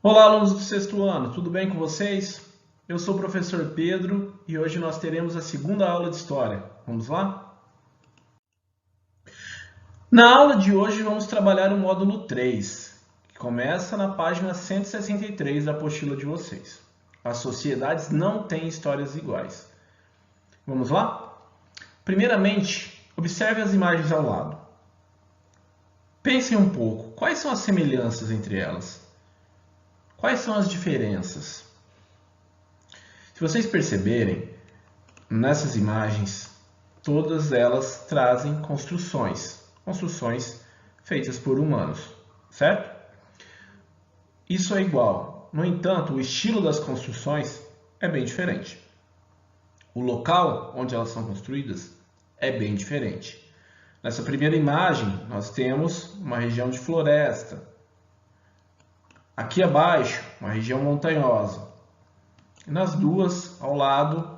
Olá, alunos do sexto ano, tudo bem com vocês? Eu sou o professor Pedro e hoje nós teremos a segunda aula de História. Vamos lá? Na aula de hoje vamos trabalhar o módulo 3, que começa na página 163 da apostila de vocês. As sociedades não têm histórias iguais. Vamos lá? Primeiramente, observe as imagens ao lado. Pensem um pouco, quais são as semelhanças entre elas? Quais são as diferenças? Se vocês perceberem, nessas imagens, todas elas trazem construções feitas por humanos, certo? Isso é igual. No entanto, o estilo das construções é bem diferente. O local onde elas são construídas é bem diferente. Nessa primeira imagem, nós temos uma região de floresta. Aqui abaixo, uma região montanhosa. E nas duas, ao lado,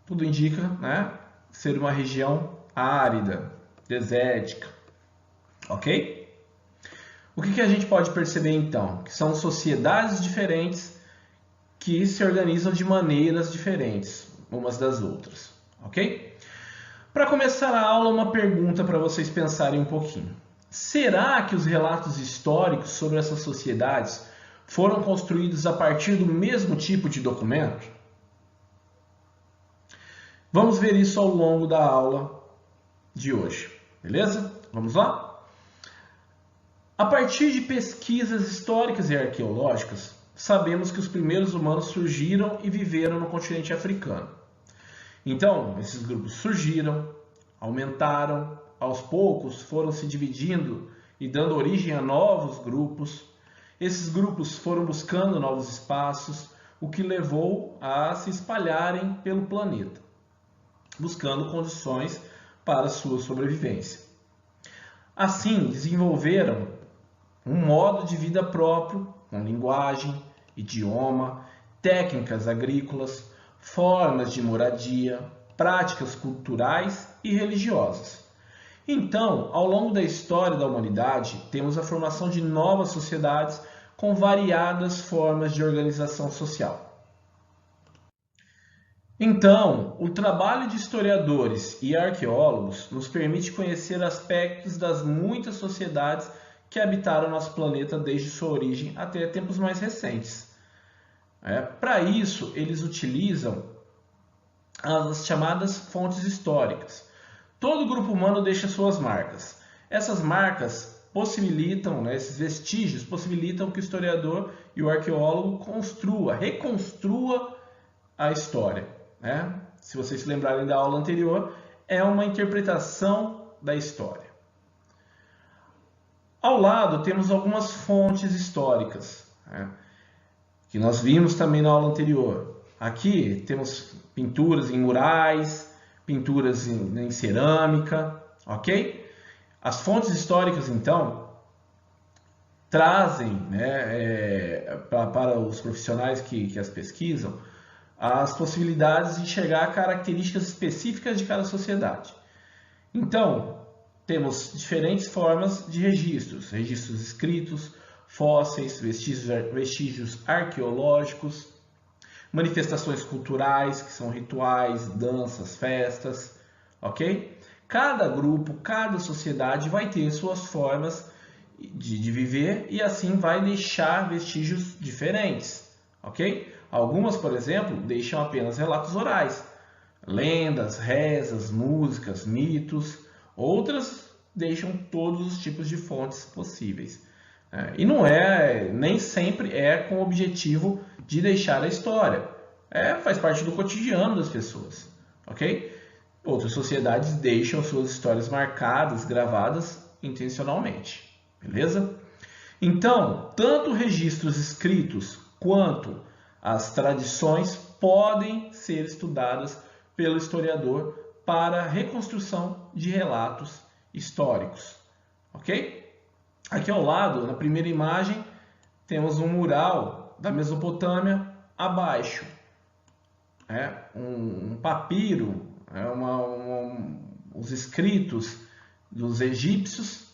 tudo indica, né, ser uma região árida, desértica, ok? O que a gente pode perceber então? Que são sociedades diferentes que se organizam de maneiras diferentes umas das outras, ok? Para começar a aula, uma pergunta para vocês pensarem um pouquinho. Será que os relatos históricos sobre essas sociedades foram construídos a partir do mesmo tipo de documento? Vamos ver isso ao longo da aula de hoje, beleza? Vamos lá? A partir de pesquisas históricas e arqueológicas, sabemos que os primeiros humanos surgiram e viveram no continente africano. Então, esses grupos surgiram, aumentaram, aos poucos foram se dividindo e dando origem a novos grupos. Esses grupos foram buscando novos espaços, o que levou a se espalharem pelo planeta, buscando condições para sua sobrevivência. Assim, desenvolveram um modo de vida próprio, com linguagem, idioma, técnicas agrícolas, formas de moradia, práticas culturais e religiosas. Então, ao longo da história da humanidade, temos a formação de novas sociedades com variadas formas de organização social. Então, o trabalho de historiadores e arqueólogos nos permite conhecer aspectos das muitas sociedades que habitaram nosso planeta desde sua origem até tempos mais recentes. Para isso, eles utilizam as chamadas fontes históricas. Todo grupo humano deixa suas marcas. Essas marcas possibilitam, né, esses vestígios possibilitam que o historiador e o arqueólogo reconstrua a história. Né? Se vocês se lembrarem da aula anterior, é uma interpretação da história. Ao lado temos algumas fontes históricas, né, que nós vimos também na aula anterior. Aqui temos pinturas em murais, pinturas em cerâmica, ok? As fontes históricas, então, trazem, né, para os profissionais que as pesquisam, as possibilidades de enxergar características específicas de cada sociedade. Então, temos diferentes formas de registros escritos, fósseis, vestígios arqueológicos, manifestações culturais, que são rituais, danças, festas, ok? Cada grupo, cada sociedade vai ter suas formas de viver e assim vai deixar vestígios diferentes, ok? Algumas, por exemplo, deixam apenas relatos orais, lendas, rezas, músicas, mitos. Outras deixam todos os tipos de fontes possíveis. E nem sempre é com o objetivo de deixar a história. Faz parte do cotidiano das pessoas, ok? Outras sociedades deixam suas histórias marcadas, gravadas intencionalmente, beleza? Então, tanto registros escritos quanto as tradições podem ser estudadas pelo historiador para a reconstrução de relatos históricos, ok? Aqui ao lado, na primeira imagem, temos um mural da Mesopotâmia abaixo. Um papiro, os escritos dos egípcios,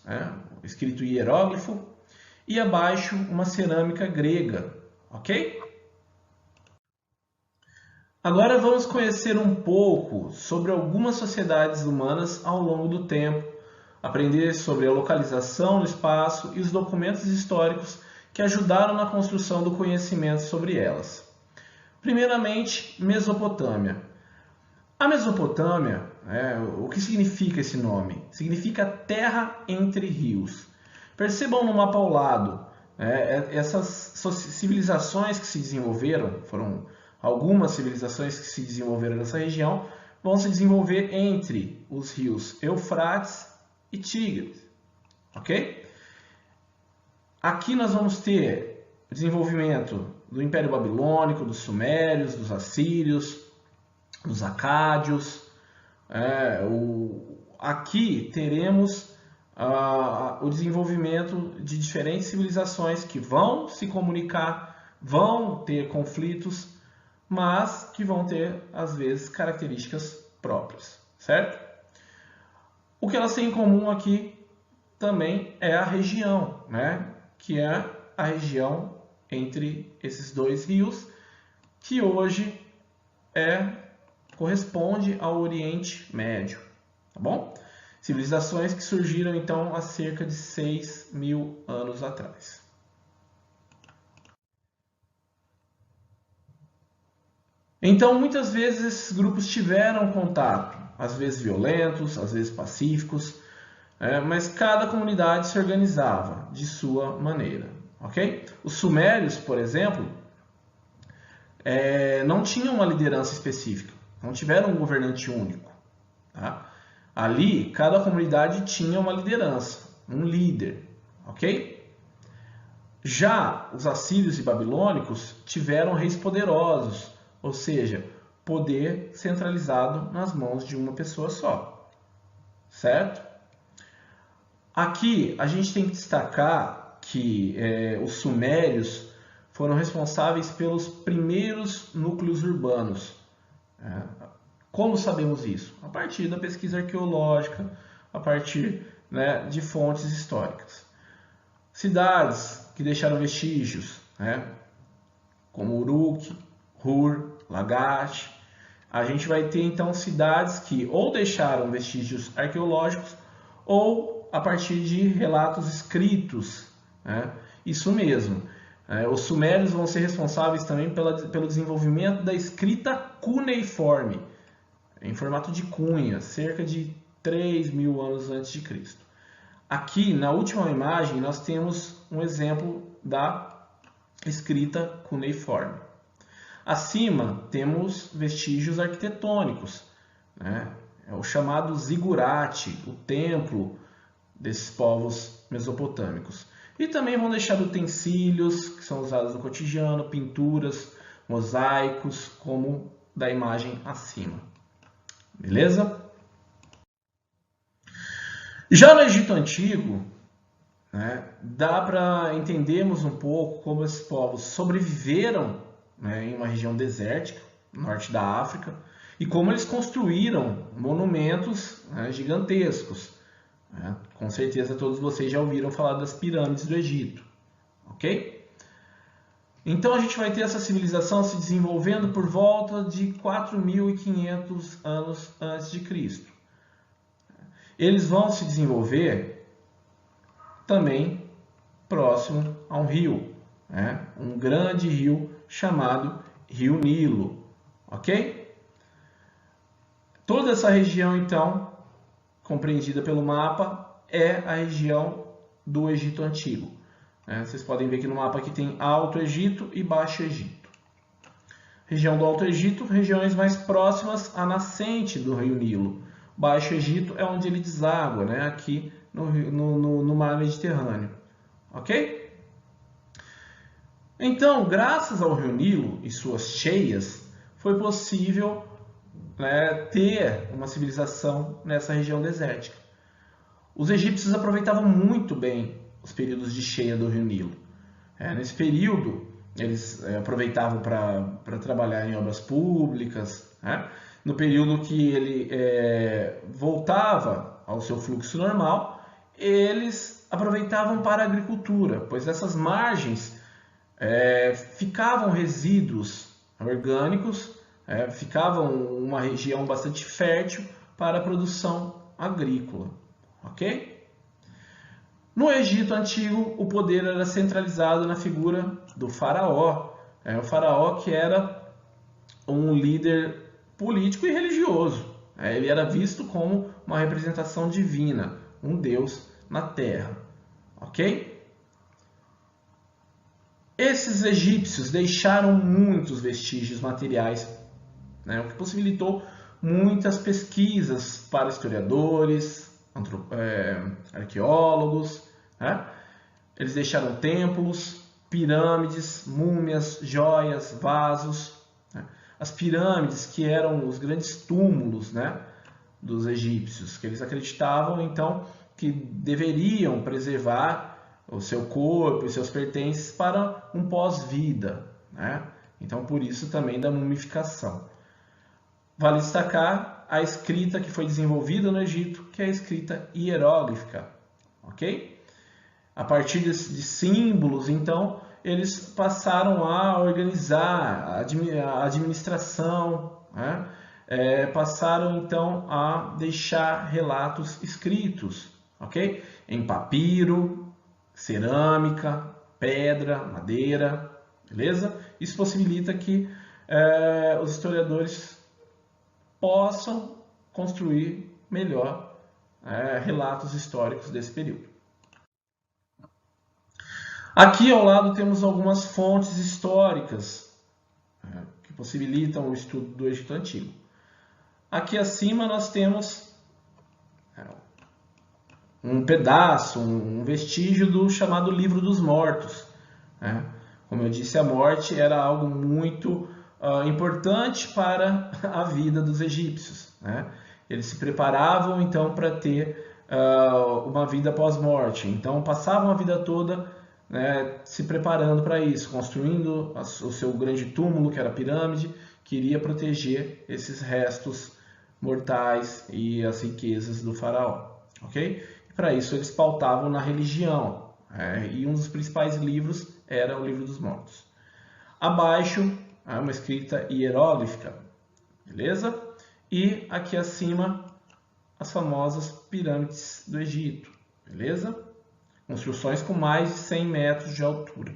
escrito hieróglifo, e abaixo uma cerâmica grega, ok? Agora vamos conhecer um pouco sobre algumas sociedades humanas ao longo do tempo, aprender sobre a localização no espaço e os documentos históricos que ajudaram na construção do conhecimento sobre elas. Primeiramente, Mesopotâmia. A Mesopotâmia, o que significa esse nome? Significa terra entre rios. Percebam no mapa ao lado, essas civilizações que se desenvolveram, foram algumas civilizações que se desenvolveram nessa região, vão se desenvolver entre os rios Eufrates e Tigres, ok? Aqui nós vamos ter o desenvolvimento do Império Babilônico, dos Sumérios, dos Assírios, dos Acádios. Aqui teremos o desenvolvimento de diferentes civilizações que vão se comunicar, vão ter conflitos, mas que vão ter, às vezes, características próprias, certo? O que elas têm em comum aqui também é a região, que é a região entre esses dois rios, que hoje corresponde ao Oriente Médio, tá bom? Civilizações que surgiram então há cerca de 6.000 anos atrás. Então, muitas vezes esses grupos tiveram contato, às vezes violentos, às vezes pacíficos, mas cada comunidade se organizava de sua maneira, ok? Os sumérios, por exemplo, não tinham uma liderança específica, não tiveram um governante único, tá? Ali, cada comunidade tinha uma liderança, um líder, ok? Já os assírios e babilônicos tiveram reis poderosos, ou seja, poder centralizado nas mãos de uma pessoa só, certo? Aqui a gente tem que destacar que os sumérios foram responsáveis pelos primeiros núcleos urbanos. Como sabemos isso? A partir da pesquisa arqueológica, a partir de fontes históricas. Cidades que deixaram vestígios, como Uruk, Hur, Lagash. A gente vai ter então cidades que ou deixaram vestígios arqueológicos ou a partir de relatos escritos. Isso mesmo. Os sumérios vão ser responsáveis também pelo desenvolvimento da escrita cuneiforme, em formato de cunha, cerca de 3.000 anos antes de Cristo. Aqui, na última imagem, nós temos um exemplo da escrita cuneiforme. Acima, temos vestígios arquitetônicos, é o chamado zigurate, o templo desses povos mesopotâmicos. E também vão deixar utensílios que são usados no cotidiano, pinturas, mosaicos, como da imagem acima. Beleza? Já no Egito Antigo, dá para entendermos um pouco como esses povos sobreviveram em uma região desértica, no norte da África, e como eles construíram monumentos gigantescos. Com certeza todos vocês já ouviram falar das pirâmides do Egito, ok? Então a gente vai ter essa civilização se desenvolvendo por volta de 4.500 anos antes de Cristo. Eles vão se desenvolver também próximo a um rio, um grande rio chamado Rio Nilo, ok? Toda essa região, então, compreendida pelo mapa, é a região do Egito Antigo. Vocês podem ver que no mapa aqui tem Alto Egito e Baixo Egito. Região do Alto Egito, regiões mais próximas à nascente do Rio Nilo. Baixo Egito é onde ele deságua, aqui no mar Mediterrâneo. Ok? Então, graças ao Rio Nilo e suas cheias, foi possível ter uma civilização nessa região desértica. Os egípcios aproveitavam muito bem os períodos de cheia do Rio Nilo. Nesse período, eles aproveitavam para trabalhar em obras públicas. No período que ele voltava ao seu fluxo normal, eles aproveitavam para a agricultura, pois essas margens ficavam resíduos orgânicos, ficavam uma região bastante fértil para a produção agrícola, ok? No Egito Antigo, o poder era centralizado na figura do faraó, o faraó que era um líder político e religioso, ele era visto como uma representação divina, um deus na terra, ok? Esses egípcios deixaram muitos vestígios materiais, o que possibilitou muitas pesquisas para historiadores, arqueólogos. Eles deixaram templos, pirâmides, múmias, joias, vasos. As pirâmides, que eram os grandes túmulos dos egípcios, que eles acreditavam então que deveriam preservar o seu corpo e seus pertences para um pós-vida, Então, por isso também da mumificação. Vale destacar a escrita que foi desenvolvida no Egito, que é a escrita hieróglifica, ok? A partir de símbolos, então, eles passaram a organizar a administração, passaram então a deixar relatos escritos, ok? Em papiro, cerâmica, pedra, madeira, beleza? Isso possibilita que os historiadores possam construir melhor relatos históricos desse período. Aqui ao lado temos algumas fontes históricas que possibilitam o estudo do Egito Antigo. Aqui acima nós temos um pedaço, um vestígio do chamado Livro dos Mortos. Como eu disse, a morte era algo muito importante para a vida dos egípcios. Eles se preparavam então para ter uma vida pós-morte. Então passavam a vida toda se preparando para isso, construindo o seu grande túmulo, que era a pirâmide, que iria proteger esses restos mortais e as riquezas do faraó. Ok? E para isso eles pautavam na religião. E um dos principais livros era o Livro dos Mortos. Abaixo, uma escrita hieróglifica, beleza? E aqui acima, as famosas pirâmides do Egito, beleza? Construções com mais de 100 metros de altura.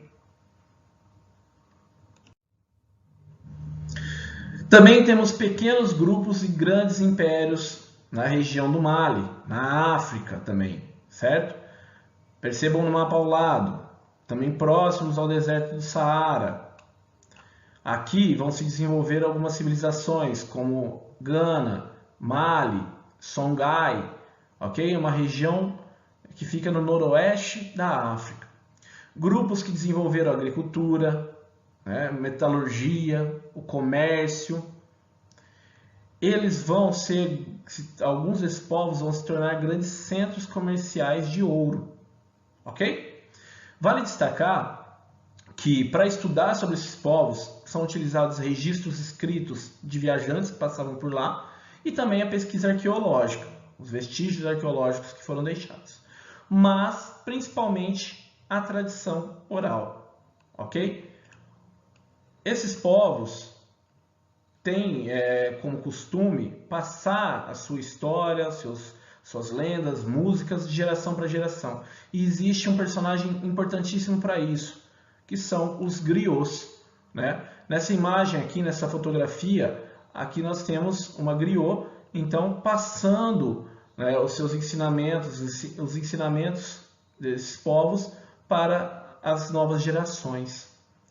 Também temos pequenos grupos e grandes impérios na região do Mali, na África também, certo? Percebam no mapa ao lado, também próximos ao deserto do Saara. Aqui vão se desenvolver algumas civilizações como Gana, Mali, Songhai, ok? Uma região que fica no noroeste da África. Grupos que desenvolveram a agricultura, metalurgia, o comércio. Alguns desses povos vão se tornar grandes centros comerciais de ouro, ok? Vale destacar que para estudar sobre esses povos são utilizados registros escritos de viajantes que passavam por lá e também a pesquisa arqueológica, os vestígios arqueológicos que foram deixados. Mas, principalmente, a tradição oral, ok? Esses povos têm como costume passar a sua história, suas lendas, músicas de geração para geração. E existe um personagem importantíssimo para isso, que são os griots. Nessa imagem aqui, nessa fotografia, aqui nós temos uma griot, então passando os seus ensinamentos, os ensinamentos desses povos para as novas gerações,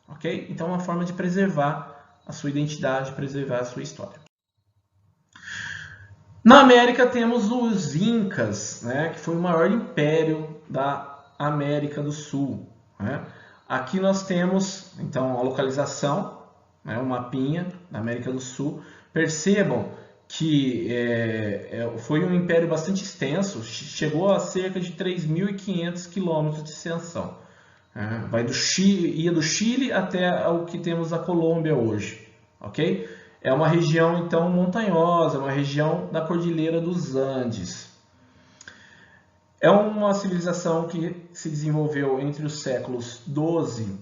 ok? Então é uma forma de preservar a sua identidade, preservar a sua história. Na América temos os Incas, que foi o maior império da América do Sul. Aqui nós temos então a localização, um mapinha da América do Sul. Percebam que foi um império bastante extenso, chegou a cerca de 3.500 quilômetros de extensão. Ia do Chile até o que temos a Colômbia hoje, ok? É uma região então montanhosa, uma região da Cordilheira dos Andes. É uma civilização que se desenvolveu entre os séculos 12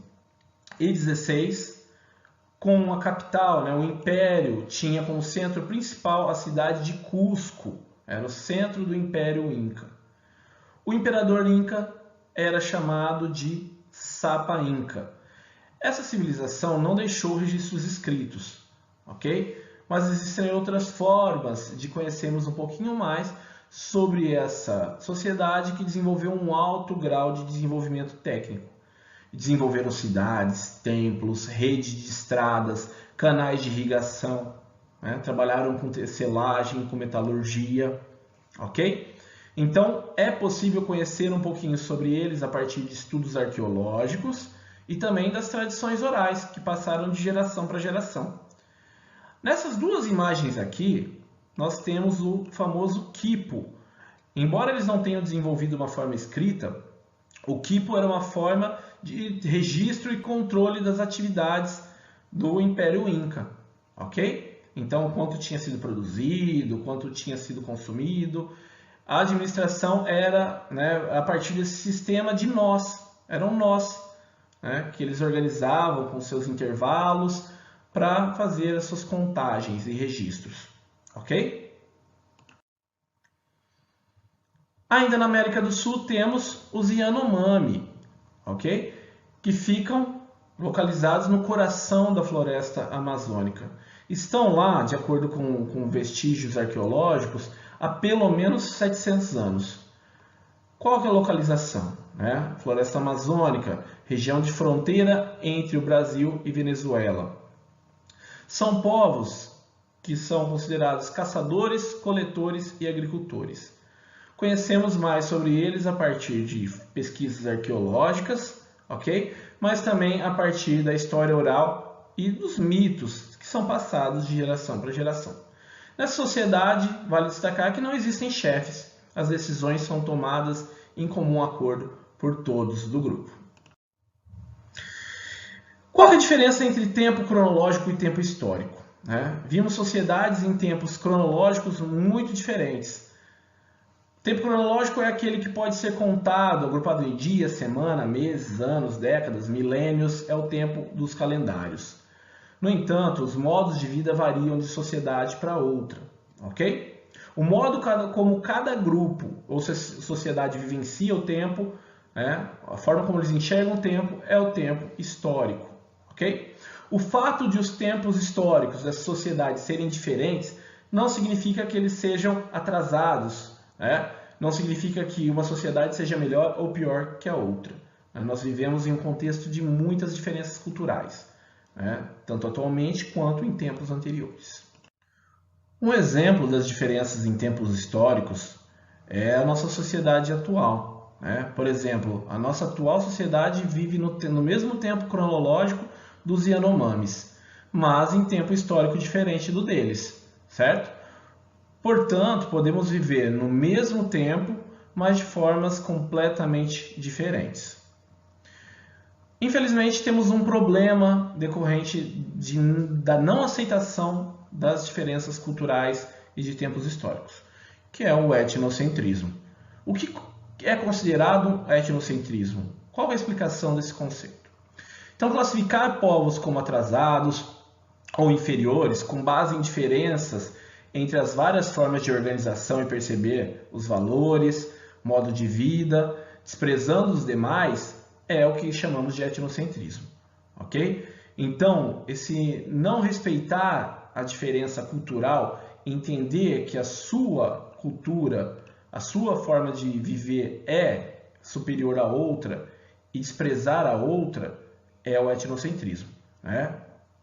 e 16, com a capital, né, o Império, tinha como centro principal a cidade de Cusco, era o centro do Império Inca. O imperador Inca era chamado de Sapa Inca. Essa civilização não deixou registros escritos, ok? Mas existem outras formas de conhecermos um pouquinho mais sobre essa sociedade que desenvolveu um alto grau de desenvolvimento técnico. Desenvolveram cidades, templos, rede de estradas, canais de irrigação, né? Trabalharam com tecelagem, com metalurgia, ok? Então, é possível conhecer um pouquinho sobre eles a partir de estudos arqueológicos e também das tradições orais que passaram de geração para geração. Nessas duas imagens aqui, nós temos o famoso quipu. Embora eles não tenham desenvolvido uma forma escrita, o quipu era uma forma de registro e controle das atividades do Império Inca, ok? Então, quanto tinha sido produzido, quanto tinha sido consumido. A administração era, né, a partir desse sistema de nós, eram nós, né, que eles organizavam com seus intervalos para fazer as suas contagens e registros, ok? Ainda na América do Sul temos os Yanomami, ok? Que ficam localizados no coração da floresta amazônica. Estão lá, de acordo com vestígios arqueológicos, há pelo menos 700 anos. Qual que é a localização? Floresta amazônica, região de fronteira entre o Brasil e Venezuela. São povos que são considerados caçadores, coletores e agricultores. Conhecemos mais sobre eles a partir de pesquisas arqueológicas, ok? Mas também a partir da história oral e dos mitos que são passados de geração para geração. Nessa sociedade, vale destacar que não existem chefes. As decisões são tomadas em comum acordo por todos do grupo. Qual é a diferença entre tempo cronológico e tempo histórico? Vimos sociedades em tempos cronológicos muito diferentes. Tempo cronológico é aquele que pode ser contado, agrupado em dias, semana, meses, anos, décadas, milênios, é o tempo dos calendários. No entanto, os modos de vida variam de sociedade para outra, ok? O modo como cada grupo ou sociedade vivencia o tempo, a forma como eles enxergam o tempo, é o tempo histórico, ok? O fato de os tempos históricos dessas sociedades serem diferentes não significa que eles sejam atrasados, não significa que uma sociedade seja melhor ou pior que a outra. Nós vivemos em um contexto de muitas diferenças culturais, tanto atualmente quanto em tempos anteriores. Um exemplo das diferenças em tempos históricos é a nossa sociedade atual. Por exemplo, a nossa atual sociedade vive no mesmo tempo cronológico dos Yanomamis, mas em tempo histórico diferente do deles, certo? Portanto, podemos viver no mesmo tempo, mas de formas completamente diferentes. Infelizmente, temos um problema decorrente da não aceitação das diferenças culturais e de tempos históricos, que é o etnocentrismo. O que é considerado etnocentrismo? Qual é a explicação desse conceito? Então, classificar povos como atrasados ou inferiores com base em diferenças entre as várias formas de organização e perceber os valores, modo de vida, desprezando os demais, é o que chamamos de etnocentrismo, ok? Então, esse não respeitar a diferença cultural, entender que a sua cultura, a sua forma de viver é superior à outra e desprezar a outra, é o etnocentrismo, A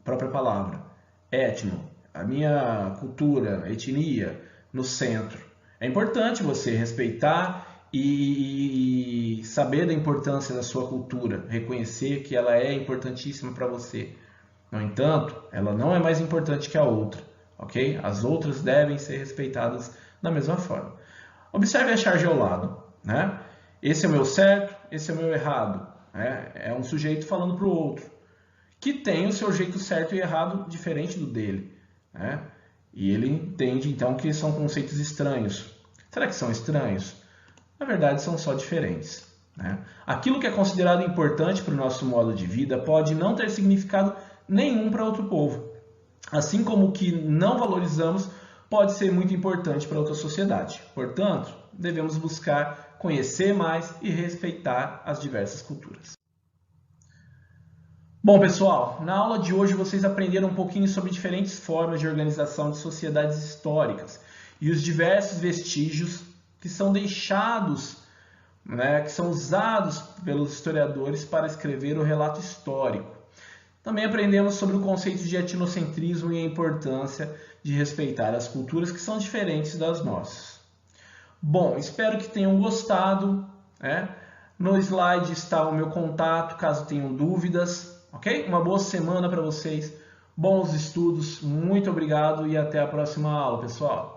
própria palavra, etno, a minha cultura, etnia, no centro. É importante você respeitar e saber da importância da sua cultura, reconhecer que ela é importantíssima para você. No entanto, ela não é mais importante que a outra, ok? As outras devem ser respeitadas da mesma forma. Observe a charge ao lado, Esse é o meu certo, esse é o meu errado. É um sujeito falando para o outro, que tem o seu jeito certo e errado diferente do dele. E ele entende então que são conceitos estranhos. Será que são estranhos? Na verdade, são só diferentes, né? Aquilo que é considerado importante para o nosso modo de vida pode não ter significado nenhum para outro povo, assim como o que não valorizamos pode ser muito importante para outra sociedade. Portanto, devemos buscar conhecer mais e respeitar as diversas culturas. Bom, pessoal, na aula de hoje vocês aprenderam um pouquinho sobre diferentes formas de organização de sociedades históricas e os diversos vestígios que são deixados, né, que são usados pelos historiadores para escrever o relato histórico. Também aprendemos sobre o conceito de etnocentrismo e a importância de respeitar as culturas que são diferentes das nossas. Bom, espero que tenham gostado, né? No slide está o meu contato, caso tenham dúvidas, ok? Uma boa semana para vocês, bons estudos, muito obrigado e até a próxima aula, pessoal!